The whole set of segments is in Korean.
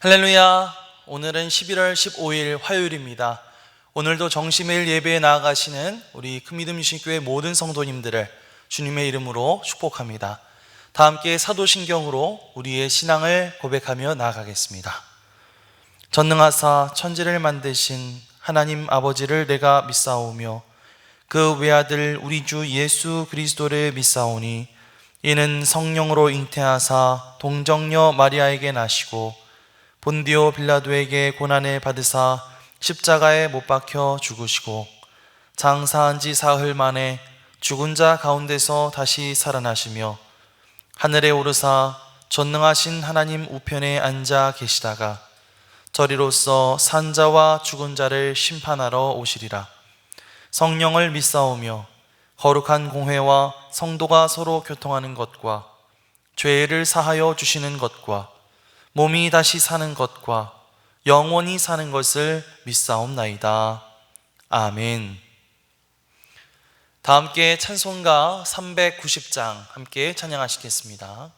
할렐루야. 오늘은 11월 15일 화요일입니다. 오늘도 정시매일 예배에 나아가시는 우리 큰믿음유신교회 모든 성도님들을 주님의 이름으로 축복합니다. 다 함께 사도신경으로 우리의 신앙을 고백하며 나아가겠습니다. 전능하사 천지를 만드신 하나님 아버지를 내가 믿사오며 그 외아들 우리 주 예수 그리스도를 믿사오니 이는 성령으로 잉태하사 동정녀 마리아에게 나시고 본디오 빌라도에게 고난을 받으사 십자가에 못 박혀 죽으시고 장사한 지 사흘 만에 죽은 자 가운데서 다시 살아나시며 하늘에 오르사 전능하신 하나님 우편에 앉아 계시다가 저리로서 산 자와 죽은 자를 심판하러 오시리라. 성령을 믿사오며 거룩한 공회와 성도가 서로 교통하는 것과 죄를 사하여 주시는 것과 몸이 다시 사는 것과 영원히 사는 것을 믿사옵나이다. 아멘. 다 함께 찬송가 390장 함께 찬양하시겠습니다.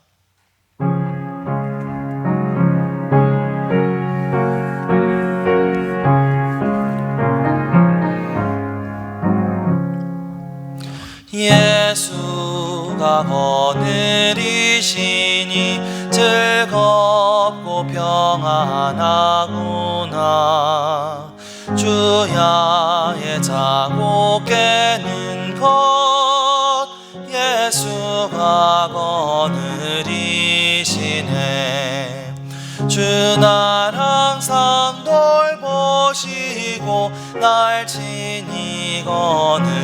예수가 거느리시니 즐겁고 평안하구나. 주야의 자고 깨는 것 예수가 거느리시네. 주 날 항상 돌보시고 날 친히 거느리시네.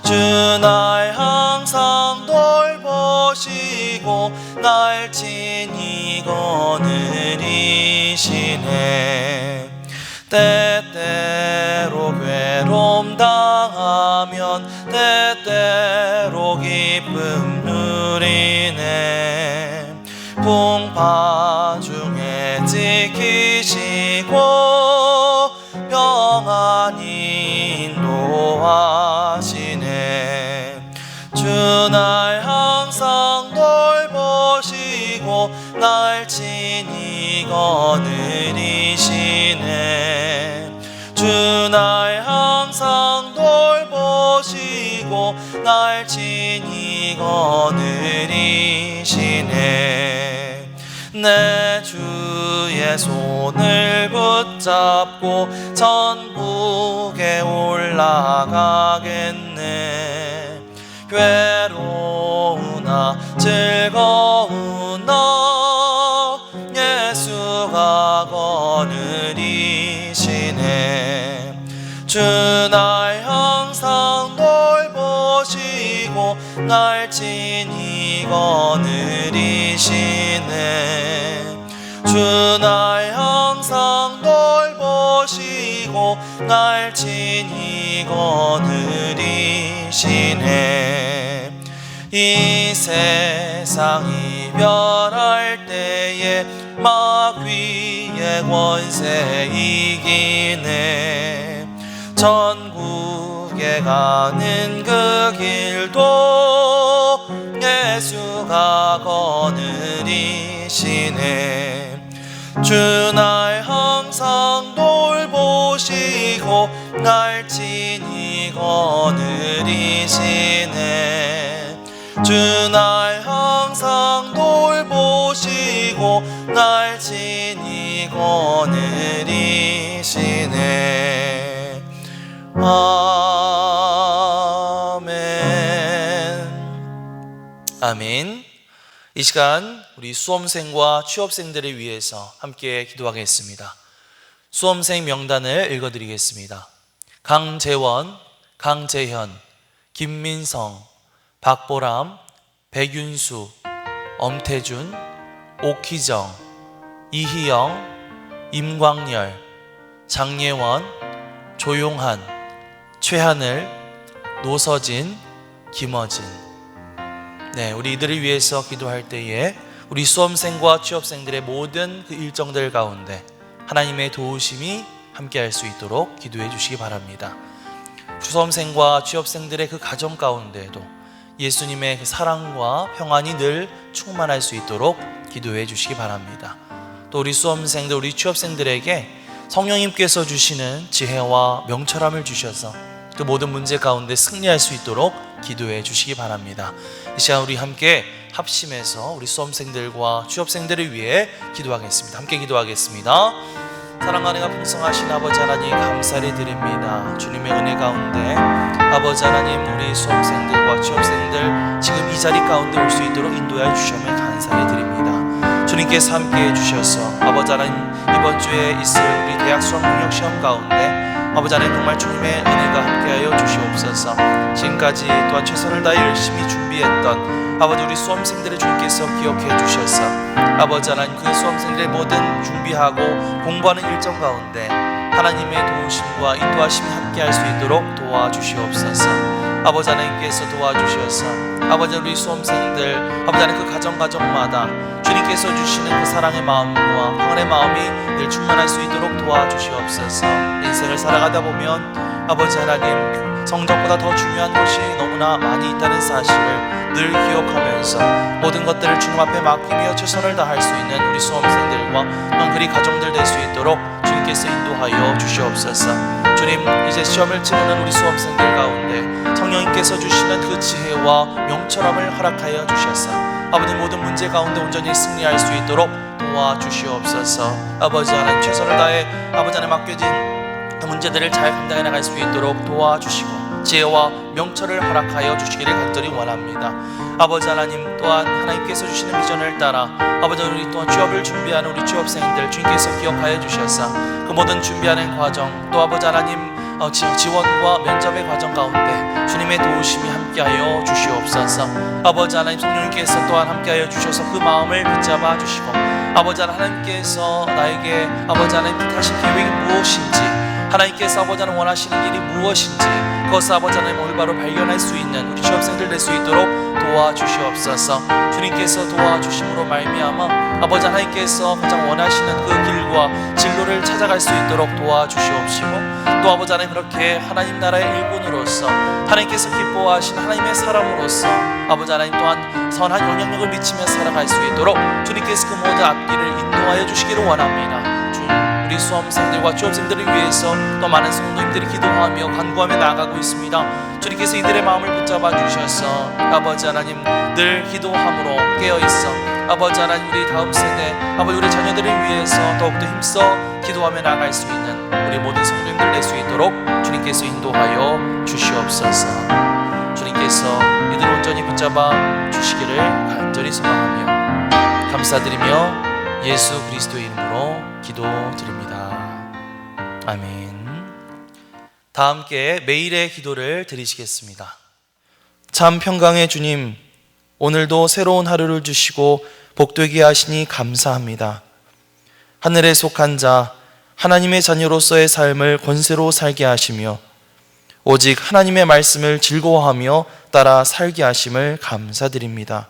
주 날 항상 돌보시고 날 친히 거느리시네. 때때로 괴로움 당하면 때때로 기쁨 누리네. 풍파 중에 지키시고 평안히 인도하시네. 주 날 항상 돌보시고 날 친히 거느리시네. 주 날 항상 돌보시고 날 친히 거느리시네. 내 주의 손을 붙잡고 천국에 올라가겠네. 괴로우나 즐거우나 예수가 거느리시네. 주 날 항상 돌보시고 날 친히 거느리시네. 주 날 항상 돌보시고 날 친히 거느리시네. 이 세상 이별할 때에 마귀의 권세 이기네. 천국에 가는 그 길도 예수가 거느리시네. 주 날 항상 돌보시고 날 친히 거느리시네. 주 날 항상 돌보시고 날 친히 거느리시네. 아멘. 아멘. 이 시간 우리 수험생과 취업생들을 위해서 함께 기도하겠습니다. 수험생 명단을 읽어드리겠습니다. 강재원, 강재현, 김민성, 박보람, 백윤수, 엄태준, 옥희정, 이희영, 임광열, 장예원, 조용한, 최하늘, 노서진, 김어진. 네, 우리 이들을 위해서 기도할 때에 우리 수험생과 취업생들의 모든 그 일정들 가운데 하나님의 도우심이 함께할 수 있도록 기도해 주시기 바랍니다. 수험생과 취업생들의 그 가정 가운데에도 예수님의 그 사랑과 평안이 늘 충만할 수 있도록 기도해 주시기 바랍니다. 또 우리 수험생들, 우리 취업생들에게 성령님께서 주시는 지혜와 명철함을 주셔서 그 모든 문제 가운데 승리할 수 있도록 기도해 주시기 바랍니다. 이 시간 우리 함께 합심해서 우리 수험생들과 취업생들을 위해 기도하겠습니다. 함께 기도하겠습니다. 사랑하는 풍성하신 아버지 하나님, 감사를 드립니다. 주님의 은혜 가운데 아버지 하나님, 우리 수험생들과 취업생들 지금 이 자리 가운데 올 수 있도록 인도하여 주시며 감사를 드립니다. 주님께서 함께 해주셔서 아버지 하나님, 이번 주에 있을 우리 대학 수학 능력 시험 가운데 아버지 하나님, 정말 주님의 은혜가 함께하여 주시옵소서. 지금까지 또한 최선을 다해 열심히 준비했던 아버지 우리 수험생들의 주님께서 기억해 주셔서 아버지 하나님, 그 수험생들의 모든 준비하고 공부하는 일정 가운데 하나님의 도우심과 인도하심이 함께할 수 있도록 도와주시옵소서. 아버지 하나님께서 도와주셔서 아버지 우리 수험생들 아버지 하나님, 그 가정마다 주님께서 주시는 그 사랑의 마음과 평안의 마음이 늘 충만할 수 있도록 도와주시옵소서. 인생을 살아가다 보면 아버지 하나님, 성적보다 더 중요한 것이 너무나 많이 있다는 사실을 늘 기억하면서 모든 것들을 주님 앞에 맡기며 최선을 다할 수 있는 우리 수험생들과 또한 그리 가정들 될 수 있도록 주님께서 인도하여 주시옵소서. 주님, 이제 시험을 치르는 우리 수험생들 가운데 성령님께서 주시는 그 지혜와 명철함을 허락하여 주셔서 아버지 모든 문제 가운데 온전히 승리할 수 있도록 도와주시옵소서. 아버지 하나님, 최선을 다해 아버지 하나님 맡겨진 문제들을 잘 감당해 나갈 수 있도록 도와주시고 지혜와 명철을 허락하여 주시기를 간절히 원합니다. 아버지 하나님, 또한 하나님께서 주시는 비전을 따라 아버지 우리 또한 취업을 준비하는 우리 취업생들 주님께서 기억하여 주셔서 그 모든 준비하는 과정, 또 아버지 하나님 지원과 면접의 과정 가운데 주님의 도우심이 함께하여 주시옵소서. 아버지 하나님, 성령님께서 또한 함께하여 주셔서 그 마음을 붙잡아 주시고 아버지 하나님께서 나에게 아버지 하나님 뜻하신 계획이 무엇인지, 하나님께서 아버지 하나님 원하시는 일이 무엇인지 그것을 아버지 하나님 올바로 발견할 수 있는 우리 취업생들 될 수 있도록 도와주시옵소서. 주님께서 도와주심으로 말미암아 아버지 하나님께서 가장 원하시는 그 길과 진로를 찾아갈 수 있도록 도와주시옵시고 또 아버지 하나님, 그렇게 하나님 나라의 일꾼으로서 하나님께서 기뻐하신 하나님의 사람으로서 아버지 하나님 또한 선한 영향력을 미치며 살아갈 수 있도록 주님께서 그 모든 앞길을 인도하여 주시기를 원합니다. 우리 수험생들과 취업생들을 위해서 또 많은 성도님들이 기도하며 간구하며 나아가고 있습니다. 주님께서 이들의 마음을 붙잡아 주셔서 아버지 하나님, 늘 기도함으로 깨어있어 아버지 하나님, 우리 다음 세대 아버지 우리 자녀들을 위해서 더욱더 힘써 기도하며 나아갈 수 있는 우리 모든 성도님들 될 수 있도록 주님께서 인도하여 주시옵소서. 주님께서 이들 온전히 붙잡아 주시기를 간절히 소망하며 감사드리며 예수 그리스도의 이름으로 기도드립니다. 아멘. 다 함께 매일의 기도를 드리시겠습니다. 참 평강의 주님, 오늘도 새로운 하루를 주시고 복되게 하시니 감사합니다. 하늘에 속한 자, 하나님의 자녀로서의 삶을 권세로 살게 하시며 오직 하나님의 말씀을 즐거워하며 따라 살게 하심을 감사드립니다.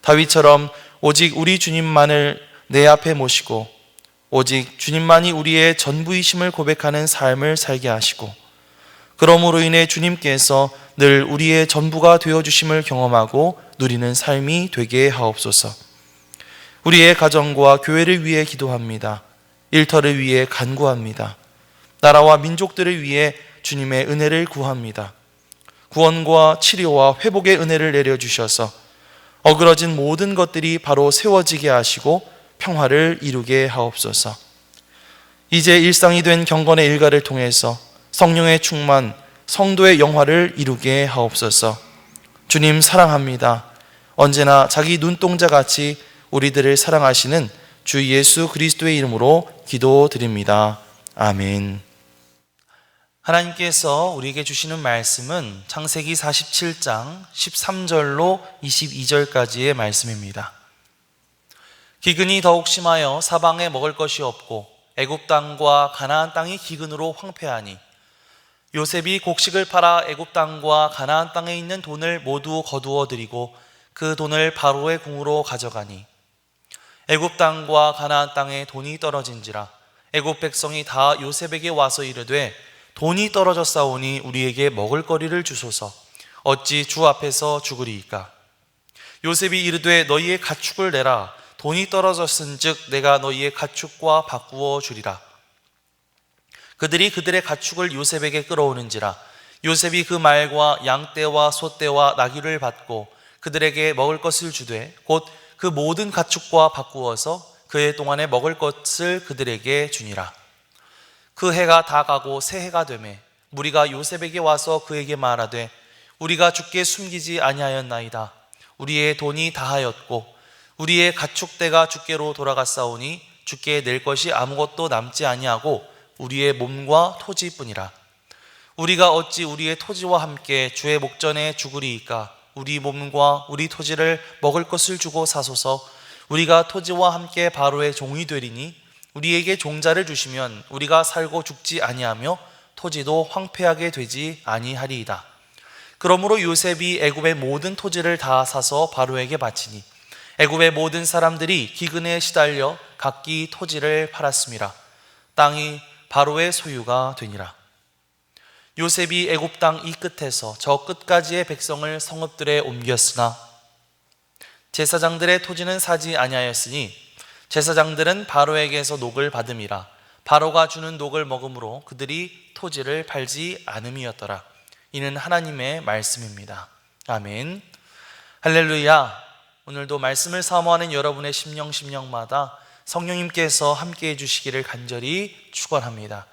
다윗처럼 오직 우리 주님만을 내 앞에 모시고 오직 주님만이 우리의 전부이심을 고백하는 삶을 살게 하시고 그러므로 인해 주님께서 늘 우리의 전부가 되어주심을 경험하고 누리는 삶이 되게 하옵소서. 우리의 가정과 교회를 위해 기도합니다. 일터를 위해 간구합니다. 나라와 민족들을 위해 주님의 은혜를 구합니다. 구원과 치료와 회복의 은혜를 내려주셔서 어그러진 모든 것들이 바로 세워지게 하시고 평화를 이루게 하옵소서. 이제 일상이 된 경건의 일가를 통해서 성령의 충만, 성도의 영화를 이루게 하옵소서. 주님 사랑합니다. 언제나 자기 눈동자같이 우리들을 사랑하시는 주 예수 그리스도의 이름으로 기도드립니다. 아멘. 하나님께서 우리에게 주시는 말씀은 창세기 47장 13절로 22절까지의 말씀입니다. 기근이 더욱 심하여 사방에 먹을 것이 없고 애굽 땅과 가나안 땅이 기근으로 황폐하니 요셉이 곡식을 팔아 애굽 땅과 가나안 땅에 있는 돈을 모두 거두어 들이고 그 돈을 바로의 궁으로 가져가니 애굽 땅과 가나안 땅에 돈이 떨어진지라 애굽 백성이 다 요셉에게 와서 이르되 돈이 떨어졌사오니 우리에게 먹을 거리를 주소서. 어찌 주 앞에서 죽으리이까? 요셉이 이르되 너희의 가축을 내라. 돈이 떨어졌은즉 내가 너희의 가축과 바꾸어 주리라. 그들이 그들의 가축을 요셉에게 끌어오는지라. 요셉이 그 말과 양떼와 소떼와 나귀를 받고 그들에게 먹을 것을 주되 곧 그 모든 가축과 바꾸어서 그해 동안에 먹을 것을 그들에게 주니라. 그 해가 다 가고 새 해가 되매 무리가 요셉에게 와서 그에게 말하되 우리가 주께 숨기지 아니하였나이다. 우리의 돈이 다하였고 우리의 가축대가 주께로 돌아갔사오니 주께 낼 것이 아무것도 남지 아니하고 우리의 몸과 토지뿐이라. 우리가 어찌 우리의 토지와 함께 주의 목전에 죽으리이까? 우리 몸과 우리 토지를 먹을 것을 주고 사소서. 우리가 토지와 함께 바로의 종이 되리니 우리에게 종자를 주시면 우리가 살고 죽지 아니하며 토지도 황폐하게 되지 아니하리이다. 그러므로 요셉이 애굽의 모든 토지를 다 사서 바로에게 바치니 애굽의 모든 사람들이 기근에 시달려 각기 토지를 팔았음이라. 땅이 바로의 소유가 되니라. 요셉이 애굽 땅 이 끝에서 저 끝까지의 백성을 성읍들에 옮겼으나 제사장들의 토지는 사지 아니하였으니 제사장들은 바로에게서 녹을 받음이라. 바로가 주는 녹을 먹음으로 그들이 토지를 팔지 않음이었더라. 이는 하나님의 말씀입니다. 아멘. 할렐루야. 오늘도 말씀을 사모하는 여러분의 심령마다 성령님께서 함께해 주시기를 간절히 축원합니다.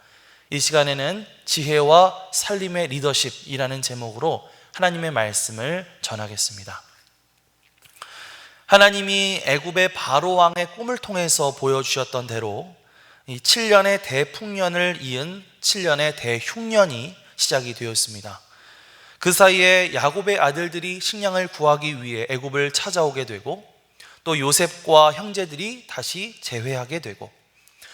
이 시간에는 지혜와 살림의 리더십이라는 제목으로 하나님의 말씀을 전하겠습니다. 하나님이 애굽의 바로 왕의 꿈을 통해서 보여주셨던 대로 이 7년의 대풍년을 이은 7년의 대흉년이 시작이 되었습니다. 그 사이에 야곱의 아들들이 식량을 구하기 위해 애굽을 찾아오게 되고 또 요셉과 형제들이 다시 재회하게 되고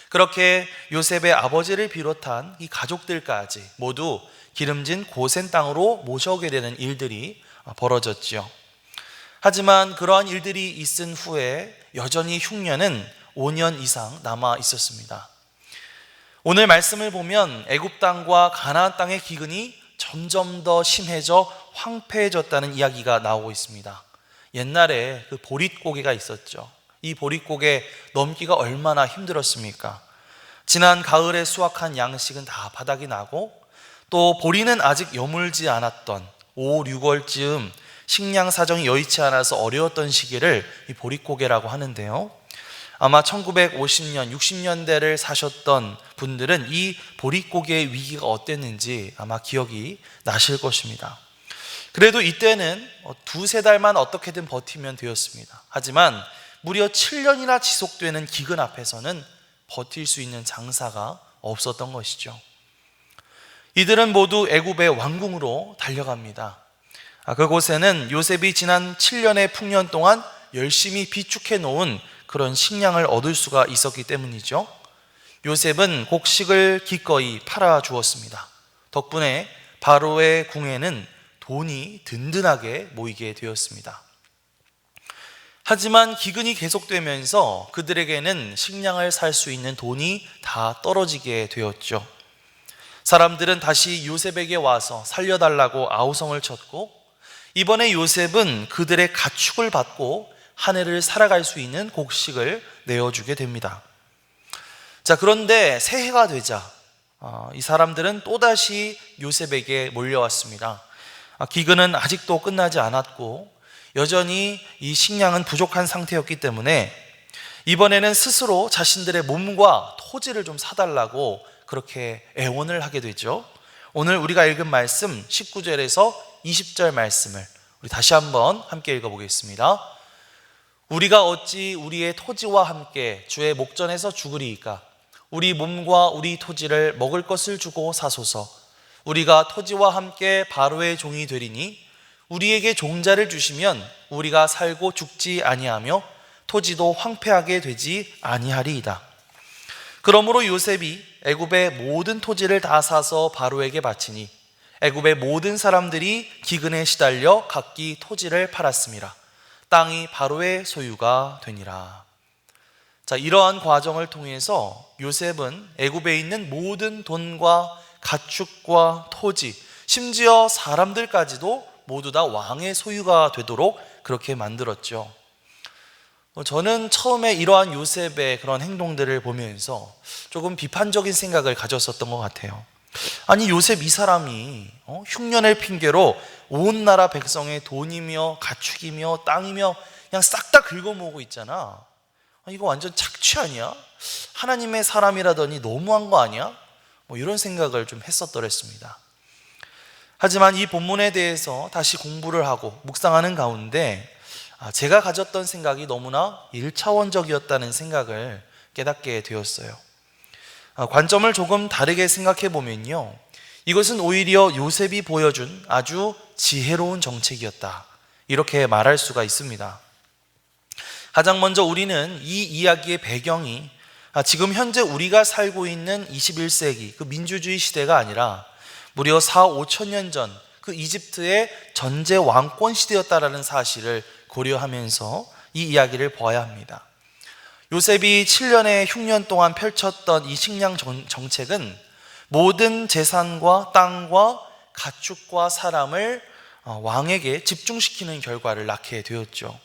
그렇게 요셉의 아버지를 비롯한 이 가족들까지 모두 기름진 고센 땅으로 모셔오게 되는 일들이 벌어졌지요. 하지만 그러한 일들이 있은 후에 여전히 흉년은 5년 이상 남아 있었습니다. 오늘 말씀을 보면 애굽 땅과 가나안 땅의 기근이 점점 더 심해져 황폐해졌다는 이야기가 나오고 있습니다. 옛날에 그 보릿고개가 있었죠. 이 보릿고개 넘기가 얼마나 힘들었습니까? 지난 가을에 수확한 양식은 다 바닥이 나고 또 보리는 아직 여물지 않았던 5, 6월쯤 식량 사정이 여의치 않아서 어려웠던 시기를 이 보릿고개라고 하는데요. 아마 1950년, 60년대를 사셨던 분들은 이 보릿고개의 위기가 어땠는지 아마 기억이 나실 것입니다. 그래도 이때는 두세 달만 어떻게든 버티면 되었습니다. 하지만 무려 7년이나 지속되는 기근 앞에서는 버틸 수 있는 장사가 없었던 것이죠. 이들은 모두 애굽의 왕궁으로 달려갑니다. 그곳에는 요셉이 지난 7년의 풍년 동안 열심히 비축해 놓은 그런 식량을 얻을 수가 있었기 때문이죠. 요셉은 곡식을 기꺼이 팔아 주었습니다. 덕분에 바로의 궁에는 돈이 든든하게 모이게 되었습니다. 하지만 기근이 계속되면서 그들에게는 식량을 살 수 있는 돈이 다 떨어지게 되었죠. 사람들은 다시 요셉에게 와서 살려달라고 아우성을 쳤고 이번에 요셉은 그들의 가축을 받고 한 해를 살아갈 수 있는 곡식을 내어주게 됩니다. 자, 그런데 새해가 되자 이 사람들은 또다시 요셉에게 몰려왔습니다. 기근은 아직도 끝나지 않았고 여전히 이 식량은 부족한 상태였기 때문에 이번에는 스스로 자신들의 몸과 토지를 좀 사달라고 그렇게 애원을 하게 되죠. 오늘 우리가 읽은 말씀 19절에서 20절 말씀을 우리 다시 한번 함께 읽어보겠습니다. 우리가 어찌 우리의 토지와 함께 주의 목전에서 죽으리이까? 우리 몸과 우리 토지를 먹을 것을 주고 사소서. 우리가 토지와 함께 바로의 종이 되리니 우리에게 종자를 주시면 우리가 살고 죽지 아니하며 토지도 황폐하게 되지 아니하리이다. 그러므로 요셉이 애굽의 모든 토지를 다 사서 바로에게 바치니 애굽의 모든 사람들이 기근에 시달려 각기 토지를 팔았음이라. 땅이 바로의 소유가 되니라. 자, 이러한 과정을 통해서 요셉은 애굽에 있는 모든 돈과 가축과 토지, 심지어 사람들까지도 모두 다 왕의 소유가 되도록 그렇게 만들었죠. 저는 처음에 이러한 요셉의 그런 행동들을 보면서 조금 비판적인 생각을 가졌었던 것 같아요. 아니, 요셉 이 사람이 흉년을 핑계로 온 나라 백성의 돈이며 가축이며 땅이며 그냥 싹 다 긁어모으고 있잖아. 이거 완전 착취 아니야? 하나님의 사람이라더니 너무한 거 아니야? 이런 생각을 좀 했었더랬습니다. 하지만 이 본문에 대해서 다시 공부를 하고 묵상하는 가운데 제가 가졌던 생각이 너무나 1차원적이었다는 생각을 깨닫게 되었어요. 관점을 조금 다르게 생각해 보면요, 이것은 오히려 요셉이 보여준 아주 지혜로운 정책이었다, 이렇게 말할 수가 있습니다. 가장 먼저 우리는 이 이야기의 배경이 지금 현재 우리가 살고 있는 21세기 그 민주주의 시대가 아니라 무려 4,5,000년 전 그 이집트의 전제 왕권 시대였다라는 사실을 고려하면서 이 이야기를 보아야 합니다. 요셉이 7년의 흉년 동안 펼쳤던 이 식량 정책은 모든 재산과 땅과 가축과 사람을 왕에게 집중시키는 결과를 낳게 되었죠.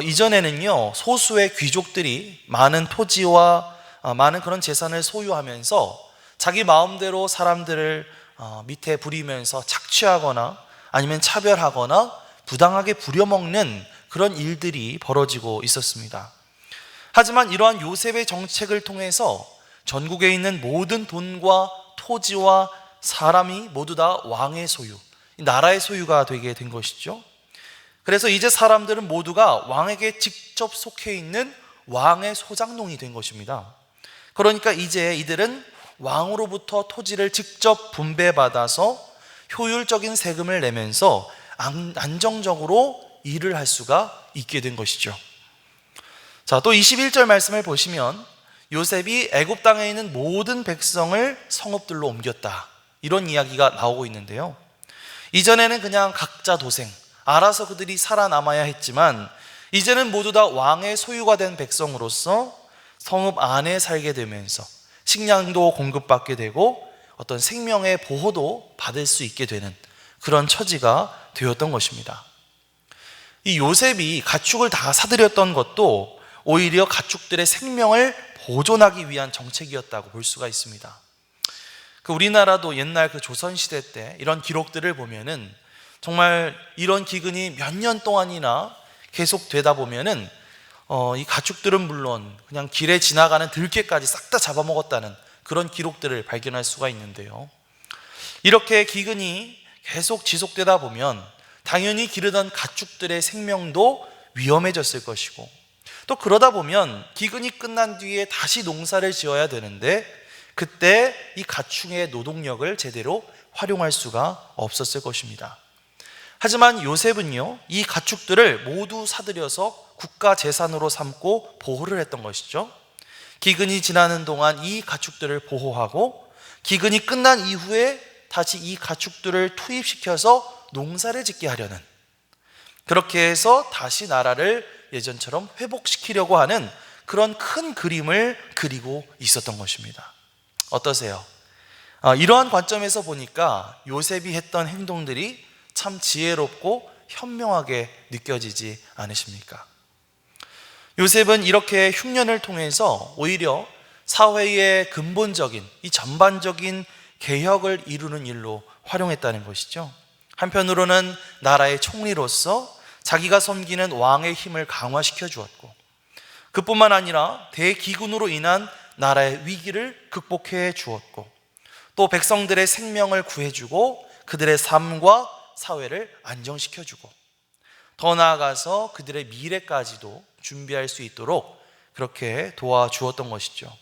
이전에는요, 소수의 귀족들이 많은 토지와 많은 그런 재산을 소유하면서 자기 마음대로 사람들을 밑에 부리면서 착취하거나 아니면 차별하거나 부당하게 부려먹는 그런 일들이 벌어지고 있었습니다. 하지만 이러한 요셉의 정책을 통해서 전국에 있는 모든 돈과 토지와 사람이 모두 다 왕의 소유, 나라의 소유가 되게 된 것이죠. 그래서 이제 사람들은 모두가 왕에게 직접 속해 있는 왕의 소장농이 된 것입니다. 그러니까 이제 이들은 왕으로부터 토지를 직접 분배받아서 효율적인 세금을 내면서 안정적으로 일을 할 수가 있게 된 것이죠. 자, 또 21절 말씀을 보시면 요셉이 애굽 땅에 있는 모든 백성을 성읍들로 옮겼다, 이런 이야기가 나오고 있는데요, 이전에는 그냥 각자 도생, 알아서 그들이 살아남아야 했지만 이제는 모두 다 왕의 소유가 된 백성으로서 성읍 안에 살게 되면서 식량도 공급받게 되고 어떤 생명의 보호도 받을 수 있게 되는 그런 처지가 되었던 것입니다. 이 요셉이 가축을 다 사들였던 것도 오히려 가축들의 생명을 보존하기 위한 정책이었다고 볼 수가 있습니다. 우리나라도 옛날 조선시대 때 이런 기록들을 보면은 정말 이런 기근이 몇 년 동안이나 계속 되다 보면은 이 가축들은 물론 그냥 길에 지나가는 들개까지 싹 다 잡아먹었다는 그런 기록들을 발견할 수가 있는데요, 이렇게 기근이 계속 지속되다 보면 당연히 기르던 가축들의 생명도 위험해졌을 것이고, 또 그러다 보면 기근이 끝난 뒤에 다시 농사를 지어야 되는데 그때 이 가축의 노동력을 제대로 활용할 수가 없었을 것입니다. 하지만 요셉은요, 이 가축들을 모두 사들여서 국가 재산으로 삼고 보호를 했던 것이죠. 기근이 지나는 동안 이 가축들을 보호하고 기근이 끝난 이후에 다시 이 가축들을 투입시켜서 농사를 짓게 하려는, 그렇게 해서 다시 나라를 예전처럼 회복시키려고 하는 그런 큰 그림을 그리고 있었던 것입니다. 어떠세요? 이러한 관점에서 보니까 요셉이 했던 행동들이 참 지혜롭고 현명하게 느껴지지 않으십니까? 요셉은 이렇게 흉년을 통해서 오히려 사회의 근본적인 이 전반적인 개혁을 이루는 일로 활용했다는 것이죠. 한편으로는 나라의 총리로서 자기가 섬기는 왕의 힘을 강화시켜 주었고, 그뿐만 아니라 대기근으로 인한 나라의 위기를 극복해 주었고, 또 백성들의 생명을 구해주고 그들의 삶과 사회를 안정시켜주고, 더 나아가서 그들의 미래까지도 준비할 수 있도록 그렇게 도와주었던 것이죠.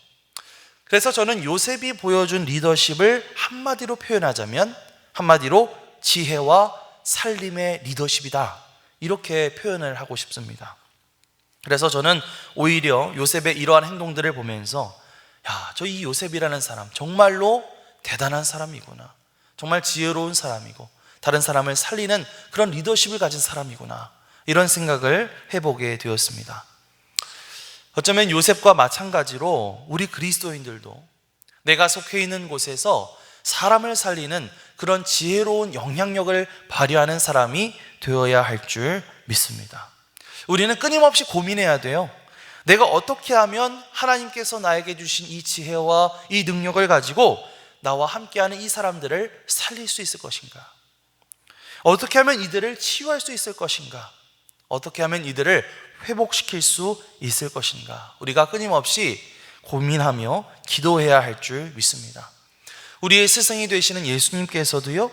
그래서 저는 요셉이 보여준 리더십을 한마디로 표현하자면 한마디로 지혜와 살림의 리더십이다, 이렇게 표현을 하고 싶습니다. 그래서 저는 오히려 요셉의 이러한 행동들을 보면서 저 이 요셉이라는 사람 정말로 대단한 사람이구나, 정말 지혜로운 사람이고 다른 사람을 살리는 그런 리더십을 가진 사람이구나, 이런 생각을 해보게 되었습니다. 어쩌면 요셉과 마찬가지로 우리 그리스도인들도 내가 속해 있는 곳에서 사람을 살리는 그런 지혜로운 영향력을 발휘하는 사람이 되어야 할 줄 믿습니다. 우리는 끊임없이 고민해야 돼요. 내가 어떻게 하면 하나님께서 나에게 주신 이 지혜와 이 능력을 가지고 나와 함께하는 이 사람들을 살릴 수 있을 것인가? 어떻게 하면 이들을 치유할 수 있을 것인가? 어떻게 하면 이들을 회복시킬 수 있을 것인가? 우리가 끊임없이 고민하며 기도해야 할 줄 믿습니다. 우리의 스승이 되시는 예수님께서도요,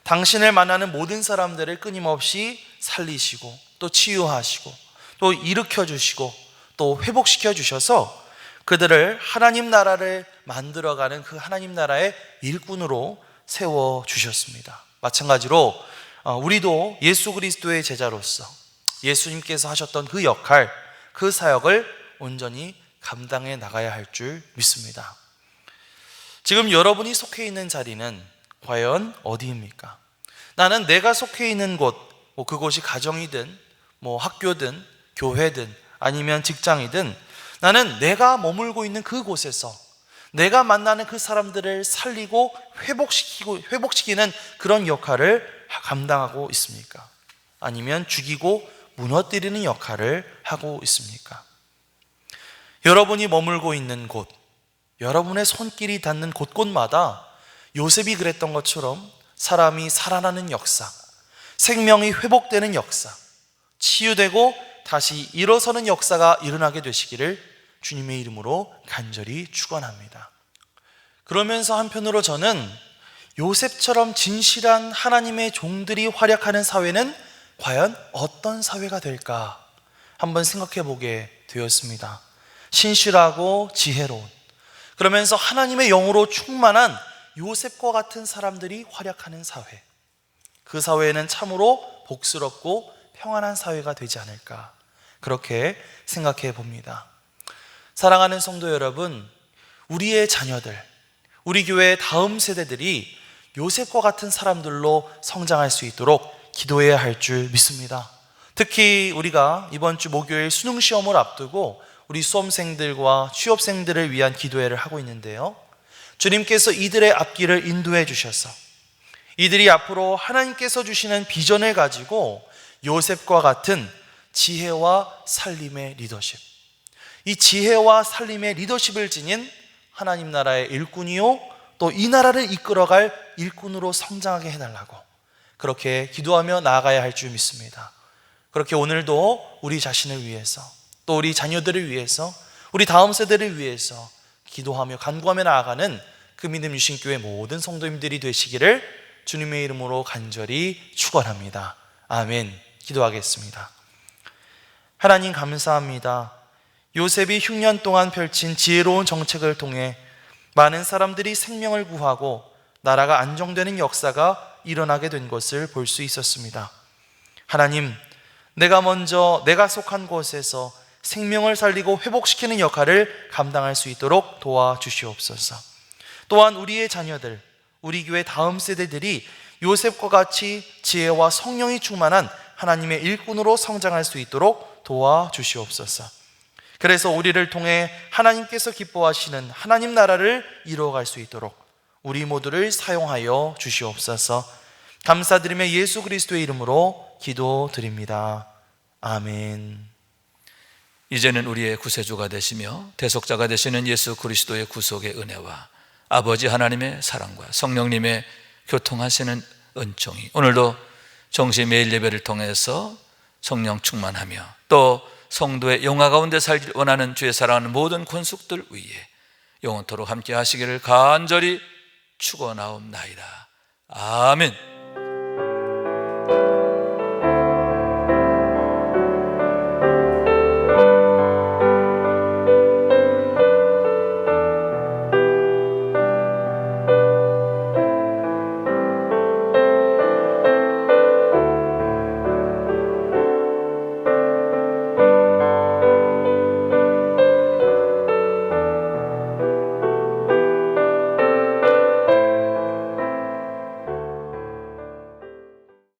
당신을 만나는 모든 사람들을 끊임없이 살리시고 또 치유하시고 또 일으켜 주시고 또 회복시켜 주셔서 그들을 하나님 나라를 만들어가는 그 하나님 나라의 일꾼으로 세워 주셨습니다. 마찬가지로 우리도 예수 그리스도의 제자로서 예수님께서 하셨던 그 역할, 그 사역을 온전히 감당해 나가야 할 줄 믿습니다. 지금 여러분이 속해 있는 자리는 과연 어디입니까? 나는 내가 속해 있는 곳, 그곳이 가정이든 학교든 교회든 아니면 직장이든 나는 내가 머물고 있는 그곳에서 내가 만나는 그 사람들을 살리고 회복시키는 그런 역할을 감당하고 있습니까? 아니면 죽이고 무너뜨리는 역할을 하고 있습니까? 여러분이 머물고 있는 곳, 여러분의 손길이 닿는 곳곳마다 요셉이 그랬던 것처럼 사람이 살아나는 역사, 생명이 회복되는 역사, 치유되고 다시 일어서는 역사가 일어나게 되시기를 주님의 이름으로 간절히 축원합니다. 그러면서 한편으로 저는 요셉처럼 진실한 하나님의 종들이 활약하는 사회는 과연 어떤 사회가 될까 한번 생각해 보게 되었습니다. 신실하고 지혜로운, 그러면서 하나님의 영으로 충만한 요셉과 같은 사람들이 활약하는 사회, 그 사회는 참으로 복스럽고 평안한 사회가 되지 않을까, 그렇게 생각해 봅니다. 사랑하는 성도 여러분, 우리의 자녀들, 우리 교회의 다음 세대들이 요셉과 같은 사람들로 성장할 수 있도록 기도해야 할 줄 믿습니다. 특히 우리가 이번 주 목요일 수능 시험을 앞두고 우리 수험생들과 취업생들을 위한 기도회를 하고 있는데요, 주님께서 이들의 앞길을 인도해 주셔서 이들이 앞으로 하나님께서 주시는 비전을 가지고 요셉과 같은 지혜와 살림의 리더십, 이 지혜와 살림의 리더십을 지닌 하나님 나라의 일꾼이요, 또 이 나라를 이끌어갈 일꾼으로 성장하게 해달라고 그렇게 기도하며 나아가야 할 줄 믿습니다. 그렇게 오늘도 우리 자신을 위해서, 또 우리 자녀들을 위해서, 우리 다음 세대를 위해서 기도하며 간구하며 나아가는 그 믿음 유신교회 모든 성도님들이 되시기를 주님의 이름으로 간절히 축원합니다. 아멘. 기도하겠습니다. 하나님 감사합니다. 요셉이 흉년 동안 펼친 지혜로운 정책을 통해 많은 사람들이 생명을 구하고 나라가 안정되는 역사가 일어나게 된 것을 볼 수 있었습니다. 하나님, 내가 속한 곳에서 생명을 살리고 회복시키는 역할을 감당할 수 있도록 도와주시옵소서. 또한 우리의 자녀들, 우리 교회 다음 세대들이 요셉과 같이 지혜와 성령이 충만한 하나님의 일꾼으로 성장할 수 있도록 도와주시옵소서. 그래서 우리를 통해 하나님께서 기뻐하시는 하나님 나라를 이루어갈 수 있도록 우리 모두를 사용하여 주시옵소서. 감사드리며 예수 그리스도의 이름으로 기도드립니다. 아멘. 이제는 우리의 구세주가 되시며 대속자가 되시는 예수 그리스도의 구속의 은혜와 아버지 하나님의 사랑과 성령님의 교통하시는 은총이 오늘도 정시 매일 예배를 통해서 성령 충만하며 또 성도의 영화 가운데 살길 원하는 주의 사랑하는 모든 권속들 위에 영원토록 함께 하시기를 간절히 축원하옵나이다. 아멘.